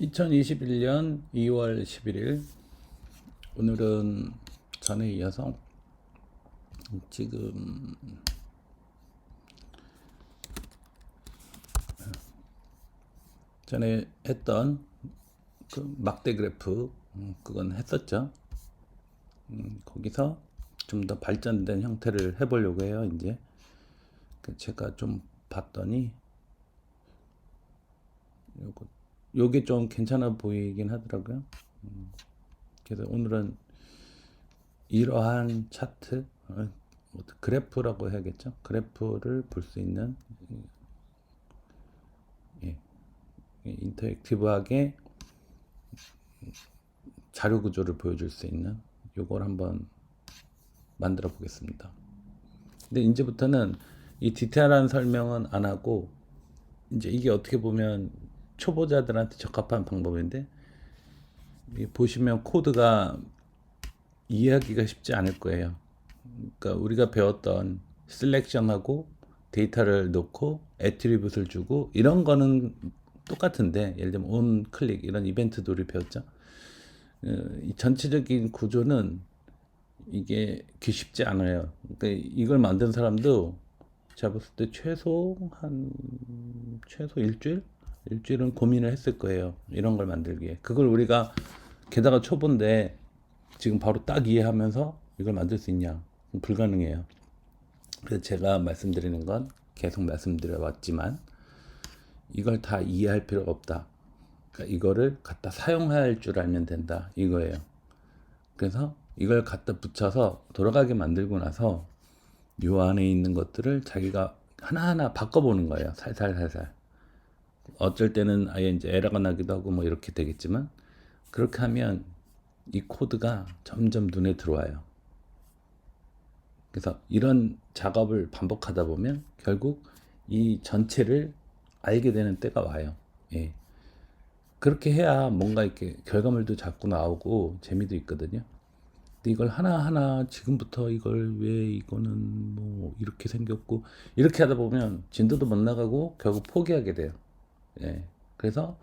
2021년 2월 11일 오늘은 전에 이어서 지금 전에 했던 그 막대 그래프 그건 했었죠. 거기서 좀 더 발전된 형태를 해보려고 해요. 이제 제가 좀 봤더니 요게 좀 괜찮아 보이긴 하더라고요. 그래서 오늘은 이러한 차트, 그래프라고 해야겠죠. 그래프를 볼 수 있는 인터랙티브하게 자료 구조를 보여줄 수 있는 요걸 한번 만들어 보겠습니다. 근데 이제부터는 이 디테일한 설명은 안 하고 이제 이게 어떻게 보면 초보자들한테 적합한 방법인데 보시면 코드가 이해하기가 쉽지 않을 거예요. 그러니까 우리가 배웠던 셀렉션하고 데이터를 넣고 애트리뷰트를 주고 이런 거는 똑같은데 예를 들면 온 클릭 이런 이벤트도 우리 배웠죠. 이 전체적인 구조는 이게 쉽지 않아요. 그러니까 이걸 만든 사람도 제가 봤을 때 최소 일주일은 고민을 했을 거예요. 이런 걸 만들기에. 그걸 우리가 게다가 초보인데 지금 바로 딱 이해하면서 이걸 만들 수 있냐? 불가능해요. 그래서 제가 말씀드리는 건 계속 말씀드려 왔지만 이걸 다 이해할 필요가 없다. 그러니까 이거를 갖다 사용할 줄 알면 된다. 이거예요. 그래서 이걸 갖다 붙여서 돌아가게 만들고 나서 요 안에 있는 것들을 자기가 하나하나 바꿔보는 거예요. 살살살살. 어쩔 때는 아예 이제 에러가 나기도 하고 뭐 이렇게 되겠지만 그렇게 하면 이 코드가 점점 눈에 들어와요. 그래서 이런 작업을 반복하다 보면 결국 이 전체를 알게 되는 때가 와요. 예. 그렇게 해야 뭔가 이렇게 결과물도 자꾸 나오고 재미도 있거든요. 근데 이걸 하나하나 지금부터 이걸 왜 이거는 뭐 이렇게 생겼고 이렇게 하다 보면 진도도 못 나가고 결국 포기하게 돼요. 예. 그래서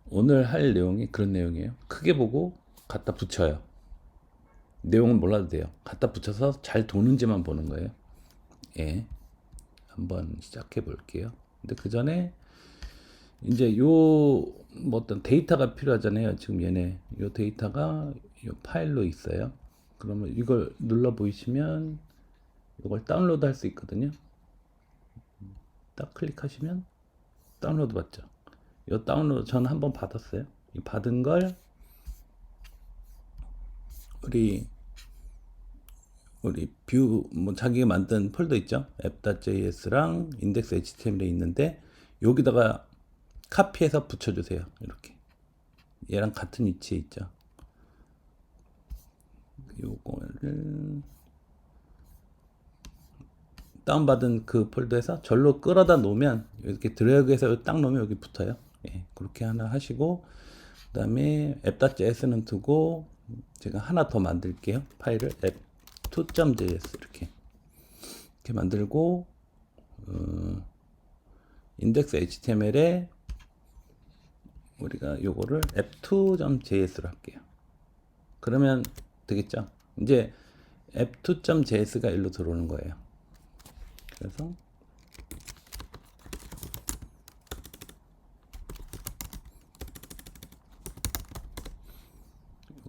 오늘 할 내용이 그런 내용이에요. 크게 보고 갖다 붙여요. 내용은 몰라도 돼요. 갖다 붙여서 잘 도는지만 보는 거예요. 예. 한번 시작해 볼게요. 근데 그 전에 이제 뭐 어떤 데이터가 필요하잖아요. 지금 얘네 요 데이터가 요 파일로 있어요. 그러면 이걸 눌러 보이시면 이걸 다운로드 할 수 있거든요. 딱 클릭하시면 다운로드 받죠. 요 다운로드 저는 한번 받았어요. 이 받은 걸 우리 뷰 뭐 자기가 만든 폴더 있죠. app.js랑 index.html에 있는데 여기다가 카피해서 붙여주세요. 이렇게 얘랑 같은 위치에 있죠. 요거를 다운받은 그 폴더에서 절로 끌어다 놓으면 이렇게 드래그해서 딱 놓으면 여기 붙어요. 예, 그렇게 하나 하시고 그 다음에 app.js는 두고 제가 하나 더 만들게요. 파일을 app2.js 이렇게 만들고 index.html에 우리가 요거를 app2.js로 할게요. 그러면 되겠죠? 이제 app2.js가 일로 들어오는 거예요. 그래서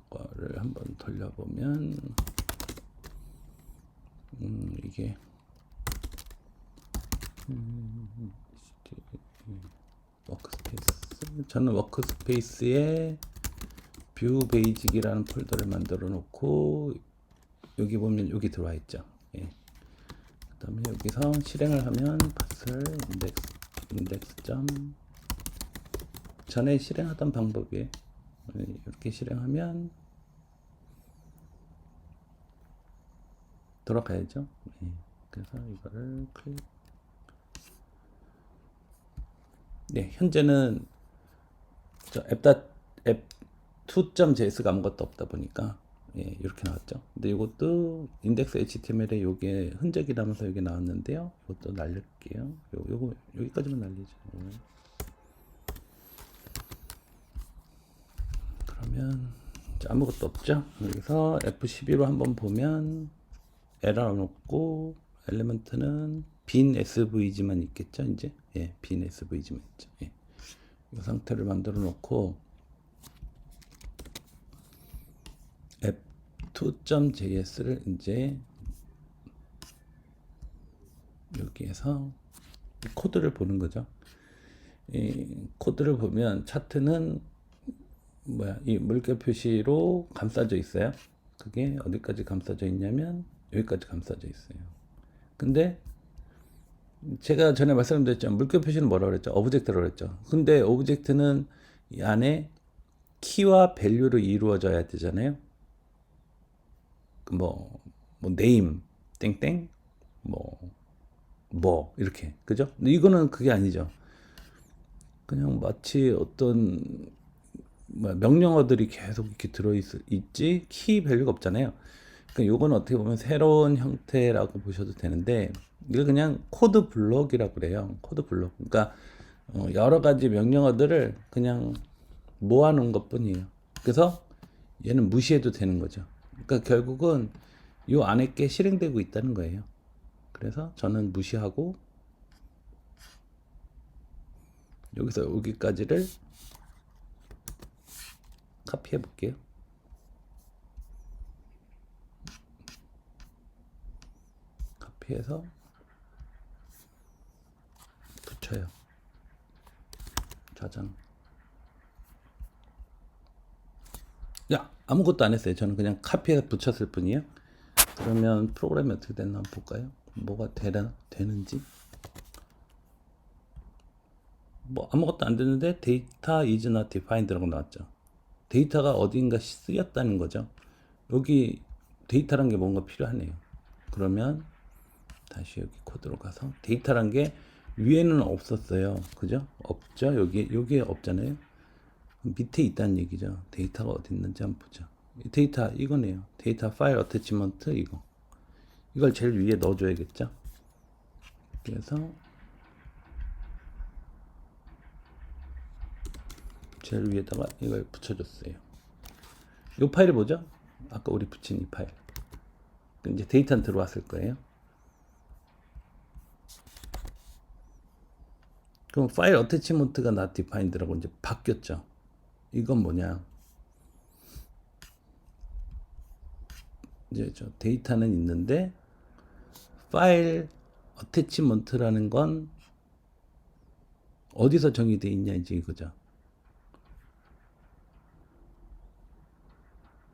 이거를 한번 돌려보면 이게 워크스페이스 저는 워크스페이스에 뷰 베이직이라는 폴더를 만들어 놓고 여기 보면 여기 들어와 있죠. 예. 그 다음에 여기서 실행을 하면 팟을 인덱스 점 전에 실행하던 방법이에요. 이렇게 실행하면 돌아가야죠. 예. 그래서 이거를 클릭. 네, 현재는 저 app2.js가 아무것도 없다 보니까 예, 이렇게 나왔죠. 근데 이것도 인덱스 HTML에 요게 흔적이 나면서 여기 나왔는데요. 이것도 날릴게요. 요거 여기까지만 날리죠. 그러면 아무것도 없죠. 여기서 F12로 한번 보면 에러 놓고 엘리먼트는 빈 SVG만 있겠죠. 이제 예, 빈 SVG만 있죠. 예. 이 상태를 만들어 놓고 f2.js를 이제 여기에서 코드를 보는 거죠. 이 코드를 보면 차트는 이 물결 표시로 감싸져 있어요. 그게 어디까지 감싸져 있냐면 여기까지 감싸져 있어요. 근데 제가 전에 말씀드렸죠. 물결 표시는 뭐라고 그랬죠? 오브젝트라고 그랬죠. 근데 오브젝트는 이 안에 키와 밸류로 이루어져야 되잖아요. 네임 땡땡 이렇게 그죠? 근데 이거는 그게 아니죠. 그냥 마치 어떤 명령어들이 계속 이렇게 들어있지 키 밸류가 없잖아요. 그러니까 요건 어떻게 보면 새로운 형태라고 보셔도 되는데 이거 그냥 코드 블록이라고 그래요. 코드 블록. 그러니까 여러 가지 명령어들을 그냥 모아놓은 것뿐이에요. 그래서 얘는 무시해도 되는 거죠. 그러니까 결국은 요 안에 게 실행되고 있다는 거예요. 그래서 저는 무시하고 여기서 여기까지를 카피해 볼게요. 카피해서 붙여요. 저장. 야, 아무것도 안 했어요. 저는 그냥 카피해서 붙였을 뿐이에요. 그러면 프로그램이 어떻게 됐나 한번 볼까요? 뭐가 되는지. 아무것도 안 됐는데 데이터 is not defined라고 나왔죠. 데이터가 어딘가 쓰였다는 거죠. 여기 데이터란 게 뭔가 필요하네요. 그러면 다시 여기 코드로 가서 데이터란 게 위에는 없었어요. 그죠? 없죠? 여기에 없잖아요. 밑에 있다는 얘기죠. 데이터가 어디 있는지 한번 보죠. 데이터 이거네요. 데이터 파일 어태치먼트 이거. 이걸 제일 위에 넣어줘야겠죠. 그래서 제일 위에다가 이걸 붙여줬어요. 이 파일이 뭐죠? 아까 우리 붙인 이 파일. 이제 데이터는 들어왔을 거예요. 그럼 파일 어태치먼트가 not defined라고 이제 바뀌었죠. 이건 뭐냐? 이제 저 데이터는 있는데 파일 어태치먼트라는 건 어디서 정의되어 있냐 이제 이거죠.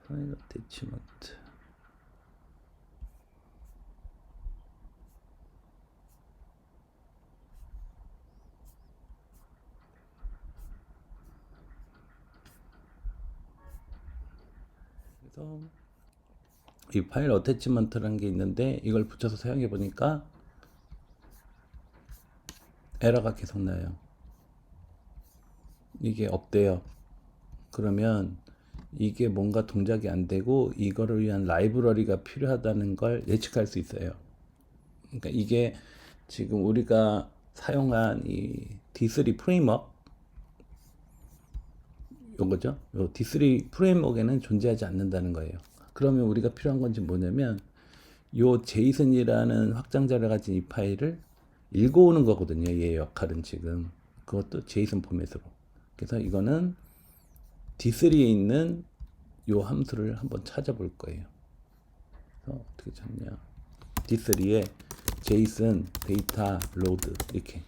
파일 어태치먼트. 그래서 이 파일 어태치먼트라는 게 있는데 이걸 붙여서 사용해 보니까 에러가 계속 나요. 이게 없대요. 그러면 이게 뭔가 동작이 안 되고 이거를 위한 라이브러리가 필요하다는 걸 예측할 수 있어요. 그러니까 이게 지금 우리가 사용한 이 D3 프레임워크 요거죠. 요 D3 프레임워크에는 존재하지 않는다는 거예요. 그러면 우리가 필요한 건지 뭐냐면 요 JSON이라는 확장자를 가진 이 파일을 읽어오는 거거든요. 얘의 역할은 지금 그것도 JSON 포맷으로. 그래서 이거는 D3에 있는 요 함수를 한번 찾아볼 거예요. 그래서 어떻게 찾냐? D3에 JSON 데이터 로드 이렇게.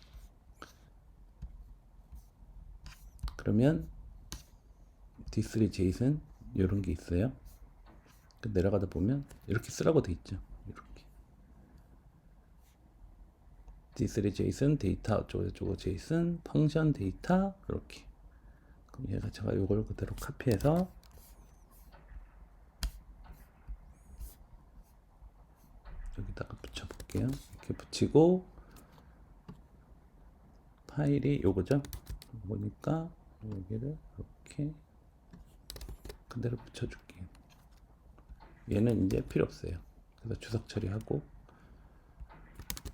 그러면 D3 JSON 이런 게 있어요. 내려가다 보면 이렇게 쓰라고 돼 있죠. 이렇게 D3 JSON 데이터 어쩌고 JSON 펑션 데이터 이렇게. 그럼 얘가 제가 이걸 그대로 카피해서 여기다가 붙여볼게요. 이렇게 붙이고 파일이 요거죠. 보니까 여기를 이렇게 그대로 붙여줄게요. 얘는 이제 필요 없어요. 그래서 주석 처리하고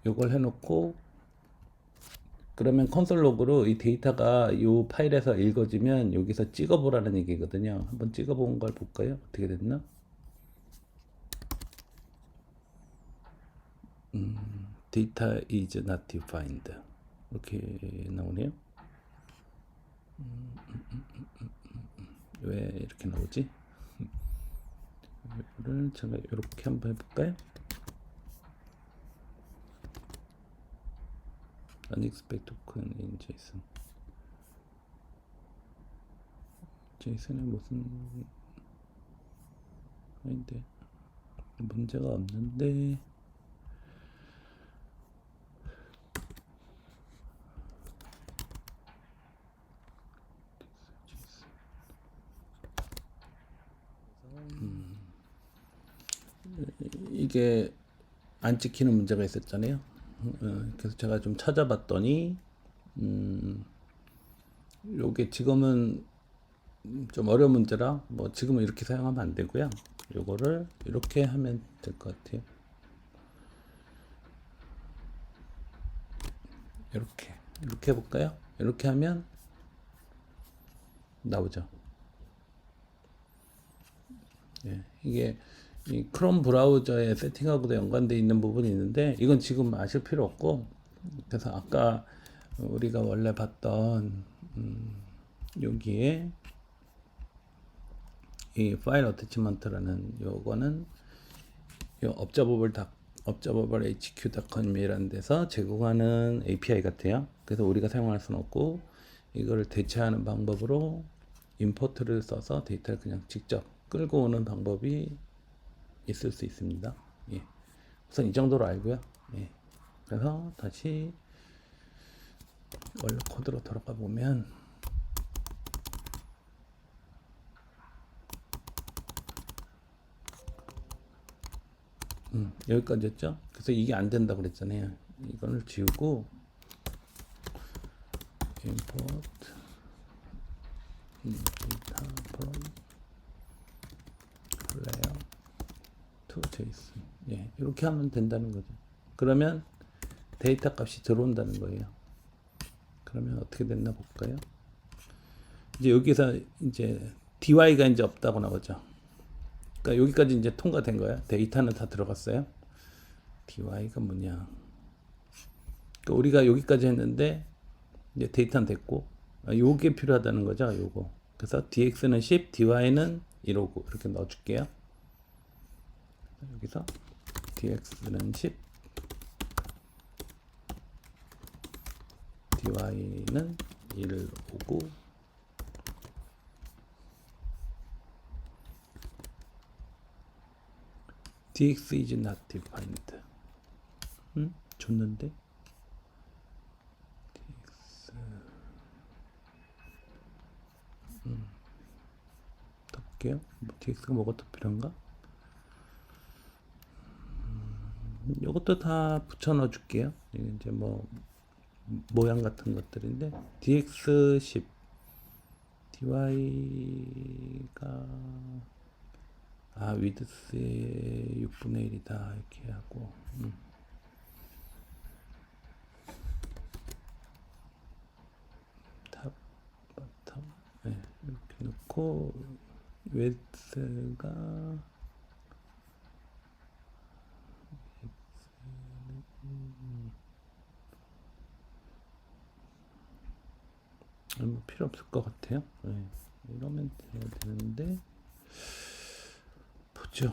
요걸 해놓고 그러면 콘솔 로그로 이 데이터가 이 파일에서 읽어지면 여기서 찍어보라는 얘기거든요. 한번 찍어본 걸 볼까요? 어떻게 됐나? Data is not defined. 이렇게 나오네요. 왜 이렇게 나오지? 이거를 제가 이렇게 한번 해볼까요? Unexpected token in JSON. JSON에 무슨 아닌데 문제가 없는데 이게 안 찍히는 문제가 있었잖아요. 그래서 제가 좀 찾아봤더니 요게 지금은 좀 어려운 문제라 뭐 지금은 이렇게 사용하면 안 되고요. 요거를 이렇게 하면 될 것 같아요. 이렇게 해볼까요? 이렇게 하면 나오죠. 예, 이게 이 크롬 브라우저의 세팅하고도 연관되어 있는 부분이 있는데 이건 지금 아실 필요 없고, 그래서 아까 우리가 원래 봤던 여기에 이 파일 어태치먼트라는 요거는 요 observable hq.com이라는 데서 제공하는 API 같아요. 그래서 우리가 사용할 수는 없고 이거를 대체하는 방법으로 임포트를 써서 데이터를 그냥 직접 끌고 오는 방법이 있을 수 있습니다. 예. 우선 이 정도로 알고요. 예. 그래서 다시 원래 코드로 돌아가 보면 여기까지였죠. 그래서 이게 안 된다고 그랬잖아요. 이거를 지우고 import data from layer to JSON. 예, 이렇게 하면 된다는 거죠. 그러면 데이터 값이 들어온다는 거예요. 그러면 어떻게 됐나 볼까요? 이제 여기서 이제 DY가 이제 없다고 나오죠. 그러니까 여기까지 이제 통과된 거야. 데이터는 다 들어갔어요. DY가 뭐냐? 그러니까 우리가 여기까지 했는데 이제 데이터는 됐고, 요게 필요하다는 거죠. 요거. 그래서 DX는 10, DY는 159 이렇게 넣어줄게요. 여기서 DX는 10, DY는 159. DX is not defined. 줬는데 DX 더 볼게요. DX가 뭐가 더 필요한가? 이것도 다 붙여 넣어 줄게요. 이제 뭐 모양 같은 것들인데 DX 10, DY가 위드스의 6분의 1이다 이렇게 하고 탑, 바텀 네, 이렇게 넣고 웨드스가 뭐 필요 없을 것 같아요. 네, 이러면 돼야 되는데 보죠.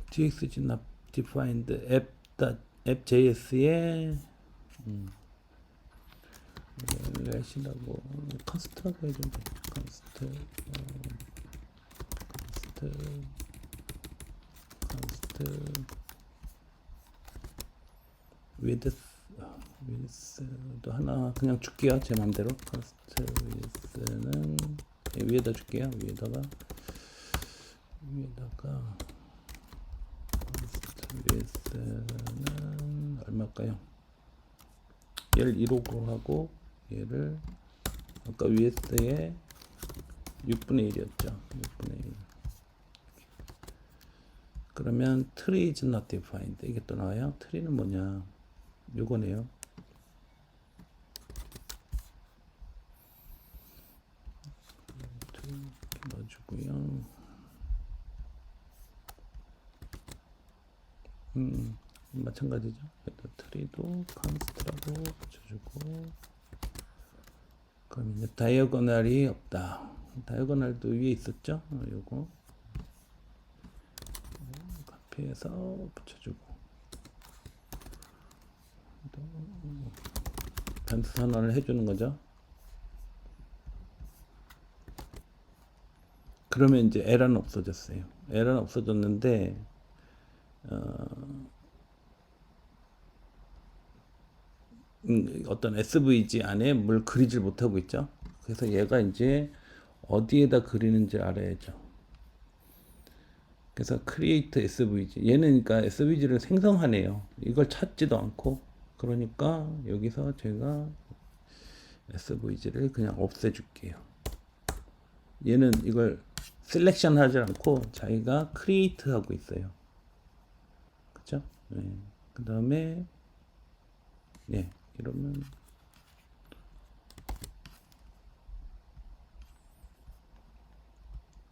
DX is not defined app.js에 렛이라고 컨스트라고 해야 되는데 컨스트 위드스도 하나 그냥 줄게요. 제 맘대로 컨스트 위드스는 위에다 줄게요. 위에다가 위드스는 얼마일까요? 얘를 159 하고 얘를 아까 위에서의 6분의 1이었죠. 6분의 1. 그러면 tree is not defined. 이게 또 나와요. tree는 뭐냐? 요거네요. 이렇게 넣어주고요. 마찬가지죠. 트리도 컨스트라고 붙여주고, 그럼 이제 다이어고널이 없다. 다이어고널도 위에 있었죠? 요거 카피해서 붙여주고, 변수 선언을 해주는 거죠. 그러면 이제 에러는 없어졌어요. 에러는 없어졌는데 어떤 SVG 안에 뭘 그리질 못하고 있죠. 그래서 얘가 이제 어디에다 그리는지 알아야죠. 그래서 create SVG, 얘는 그러니까 SVG를 생성하네요. 이걸 찾지도 않고, 그러니까 여기서 제가 SVG를 그냥 없애줄게요. 얘는 이걸 셀렉션 하지 않고 자기가 create 하고 있어요. 그쵸? 네. 그 다음에 네, 이러면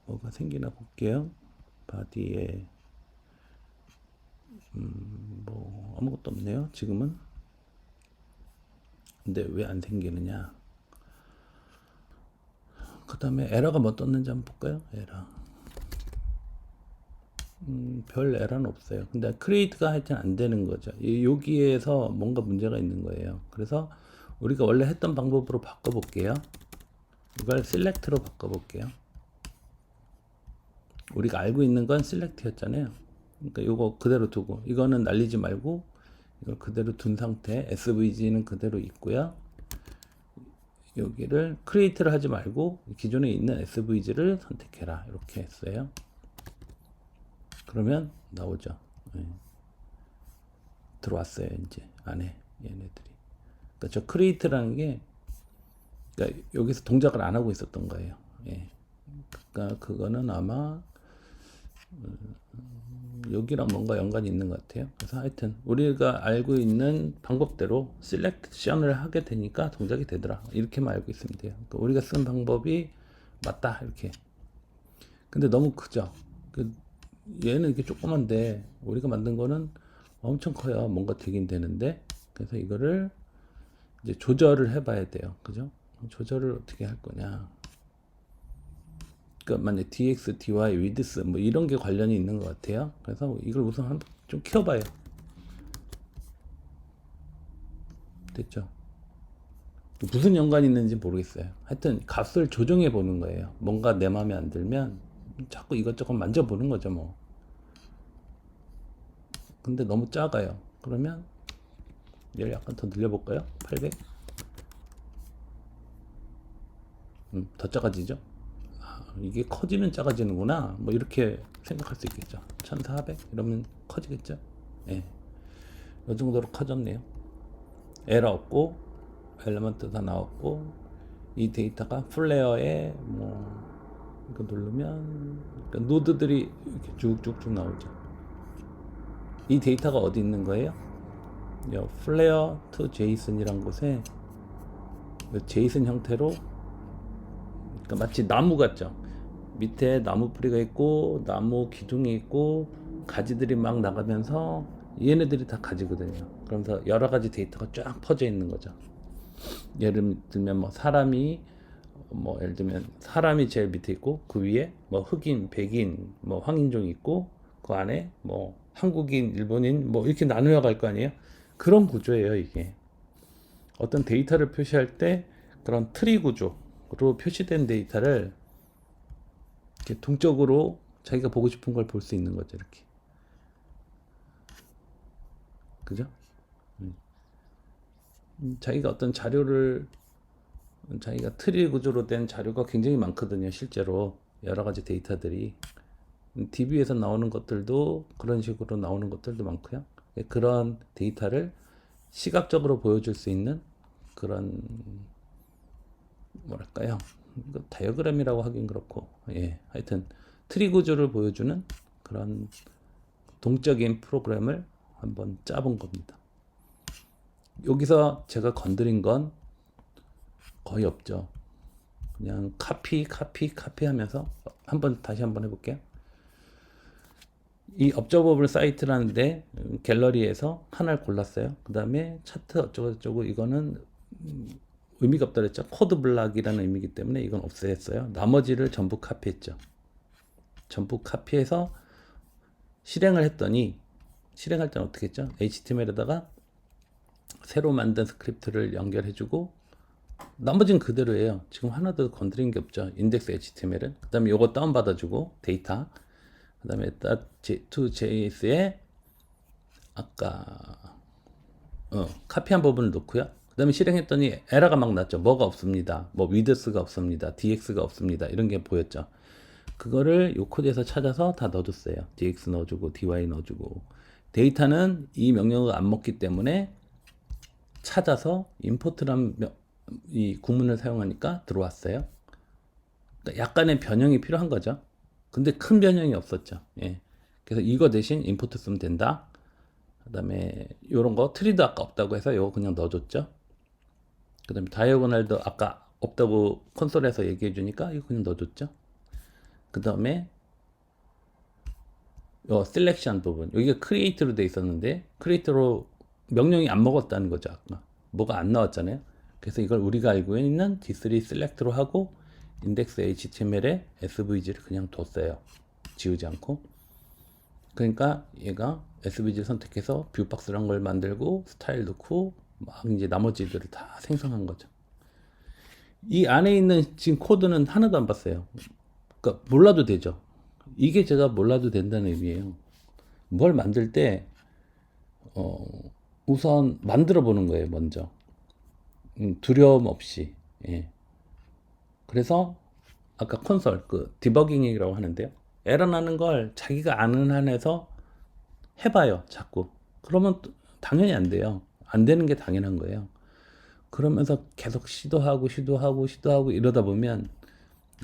뭐가 생기나 볼게요. 바디에 뭐 아무것도 없네요. 지금은. 근데 왜 안 생기느냐? 그 다음에 에러가 뭐 떴는지 한번 볼까요? 에러. 별 에러는 없어요. 근데 크리에이트가 하여튼 안 되는 거죠. 여기에서 뭔가 문제가 있는 거예요. 그래서 우리가 원래 했던 방법으로 바꿔볼게요. 이걸 셀렉트로 바꿔볼게요. 우리가 알고 있는 건 셀렉트였잖아요. 그러니까 이거 그대로 두고, 이거는 날리지 말고 이걸 그대로 둔 상태, SVG는 그대로 있고요. 여기를 크리에이트를 하지 말고 기존에 있는 SVG를 선택해라, 이렇게 했어요. 그러면 나오죠. 네. 들어왔어요. 이제 안에 얘네들이. 그러니까 저 크리에이트라는 게, 그러니까 여기서 동작을 안 하고 있었던 거예요. 예. 그러니까 그거는 아마 여기랑 뭔가 연관이 있는 것 같아요. 그래서 하여튼 우리가 알고 있는 방법대로 셀렉션을 하게 되니까 동작이 되더라, 이렇게만 알고 있으면 돼요. 그러니까 우리가 쓴 방법이 맞다, 이렇게. 근데 너무 크죠. 얘는 이렇게 조그만데 우리가 만든 거는 엄청 커요. 뭔가 되긴 되는데. 그래서 이거를 이제 조절을 해봐야 돼요. 그죠? 조절을 어떻게 할 거냐. 그러니까 만약 dx, dy, width 뭐 이런 게 관련이 있는 것 같아요. 그래서 이걸 우선 좀 키워봐요. 됐죠? 무슨 연관이 있는지 모르겠어요. 하여튼 값을 조정해 보는 거예요. 뭔가 내 마음에 안 들면 자꾸 이것저것 만져보는 거죠, 뭐. 근데 너무 작아요. 그러면 얘를 약간 더 늘려볼까요? 800? 더 작아지죠? 이게 커지면 작아지는구나, 뭐 이렇게 생각할 수 있겠죠. 1400 이러면 커지겠죠. 예, 이 정도로 커졌네요. 에러 없고 엘리먼트 다 나왔고, 이 데이터가 플레어에 뭐 이거 누르면 그러니까 노드들이 이렇게 쭉쭉쭉 나오죠. 이 데이터가 어디 있는 거예요? 플레어 to JSON이란 곳에 JSON 형태로, 그러니까 마치 나무 같죠. 밑에 나무 뿌리가 있고 나무 기둥이 있고 가지들이 막 나가면서 얘네들이 다 가지거든요. 그러면서 여러 가지 데이터가 쫙 퍼져 있는 거죠. 예를 들면 뭐 사람이, 뭐 예를 들면 사람이 제일 밑에 있고 그 위에 뭐 흑인, 백인, 뭐 황인종이 있고 그 안에 뭐 한국인, 일본인 뭐 이렇게 나누어 갈 거 아니에요. 그런 구조예요, 이게. 어떤 데이터를 표시할 때 그런 트리 구조로 표시된 데이터를 이렇게 동적으로 자기가 보고 싶은 걸 볼 수 있는 거죠, 이렇게. 그죠? 자기가 어떤 자료를, 자기가 트리 구조로 된 자료가 굉장히 많거든요, 실제로. 여러 가지 데이터들이. DB에서 나오는 것들도 그런 식으로 나오는 것들도 많고요. 그런 데이터를 시각적으로 보여줄 수 있는 그런, 뭐랄까요, 이거 다이어그램이라고 하긴 그렇고, 예, 하여튼 트리 구조를 보여주는 그런 동적인 프로그램을 한번 짜본 겁니다. 여기서 제가 건드린 건 거의 없죠. 그냥 카피 하면서 다시 한번 해볼게요. 이 업저버블 사이트라는데 갤러리에서 하나를 골랐어요. 그 다음에 차트 어쩌고저쩌고 이거는 의미가 없다 그랬죠. 코드 블락이라는 의미이기 때문에 이건 없애했어요. 나머지를 전부 카피했죠. 전부 카피해서 실행을 했더니 실행할 때는 어떻게 했죠? HTML에다가 새로 만든 스크립트를 연결해주고 나머지는 그대로예요. 지금 하나도 건드린 게 없죠. 인덱스 HTML은. 그 다음에 요거 다운받아주고 데이터 그 다음에 .to.js에 아까 카피한 부분을 놓고요. 그 다음에 실행했더니 에러가 막 났죠. 뭐가 없습니다. 뭐 위드스가 없습니다. dx가 없습니다. 이런 게 보였죠. 그거를 요 코드에서 찾아서 다 넣어줬어요. dx 넣어주고 dy 넣어주고 데이터는 이 명령어가 안 먹기 때문에 찾아서 import란 이 구문을 사용하니까 들어왔어요. 그러니까 약간의 변형이 필요한 거죠. 근데 큰 변형이 없었죠. 예. 그래서 이거 대신 임포트 쓰면 된다. 그 다음에 요런 거 트리도 아까 없다고 해서 요거 그냥 넣어줬죠. 그 다음에 다이어고널도 아까 없다고 콘솔에서 얘기해 주니까 이거 그냥 넣어줬죠. 그 다음에 요 셀렉션 부분 여기가 크리에이트로 돼 있었는데 크리에이트로 명령이 안 먹었다는 거죠. 아까 뭐가 안 나왔잖아요. 그래서 이걸 우리가 알고 있는 D3 셀렉트로 하고 인덱스 HTML에 SVG를 그냥 뒀어요. 지우지 않고. 그러니까 얘가 SVG를 선택해서 뷰박스란 걸 만들고 스타일 넣고 막 이제 나머지들을 다 생성한 거죠. 이 안에 있는 지금 코드는 하나도 안 봤어요. 그러니까 몰라도 되죠. 이게 제가 몰라도 된다는 의미예요. 뭘 만들 때 우선 만들어 보는 거예요. 먼저 두려움 없이. 예. 그래서 아까 콘솔 그 디버깅이라고 하는데요. 에러 나는 걸 자기가 아는 한에서 해봐요. 자꾸. 그러면 당연히 안 돼요. 안 되는 게 당연한 거예요. 그러면서 계속 시도하고 이러다 보면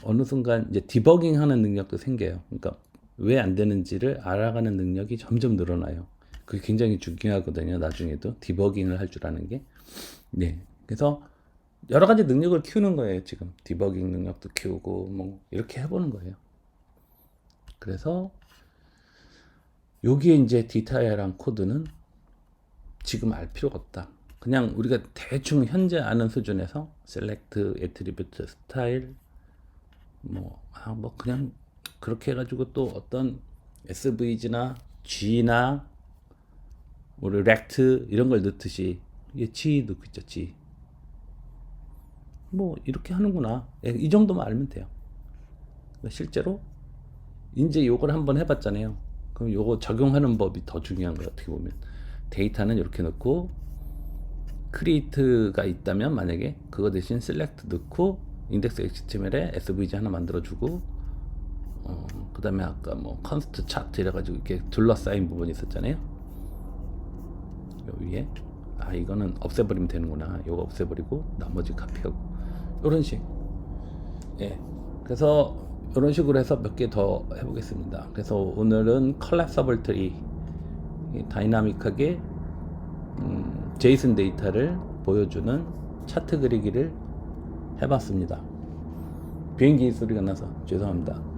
어느 순간 이제 디버깅 하는 능력도 생겨요. 그러니까 왜 안 되는지를 알아가는 능력이 점점 늘어나요. 그게 굉장히 중요하거든요. 나중에도 디버깅을 할 줄 아는 게. 네. 그래서 여러 가지 능력을 키우는 거예요. 지금 디버깅 능력도 키우고 뭐 이렇게 해보는 거예요. 그래서 여기에 이제 디타일한 코드는 지금 알 필요가 없다. 그냥 우리가 대충 현재 아는 수준에서 select, attribute, style 뭐 그냥 그렇게 해가지고 또 어떤 SVG나 G나 우리 rect 이런 걸 넣듯이 이게 G 넣고 있죠. G 뭐 이렇게 하는구나. 이 정도만 알면 돼요. 실제로 이제 요걸 한번 해봤잖아요. 그럼 요거 적용하는 법이 더 중요한 거예요. 어떻게 보면 데이터는 이렇게 넣고 크리에이트가 있다면 만약에 그거 대신 셀렉트 넣고 인덱스 HTML에 SVG 하나 만들어주고 그 다음에 아까 뭐 컨스트 차트 이래가지고 이렇게 둘러싸인 부분이 있었잖아요. 요 위에 이거는 없애버리면 되는구나. 요거 없애버리고 나머지 카피하고 요런 식. 예. 그래서 이런 식으로 해서 몇 개 더 해보겠습니다. 그래서 오늘은 컬랩서블 트리 다이나믹하게 제이슨 데이터를 보여주는 차트 그리기를 해봤습니다. 비행기 소리가 나서 죄송합니다.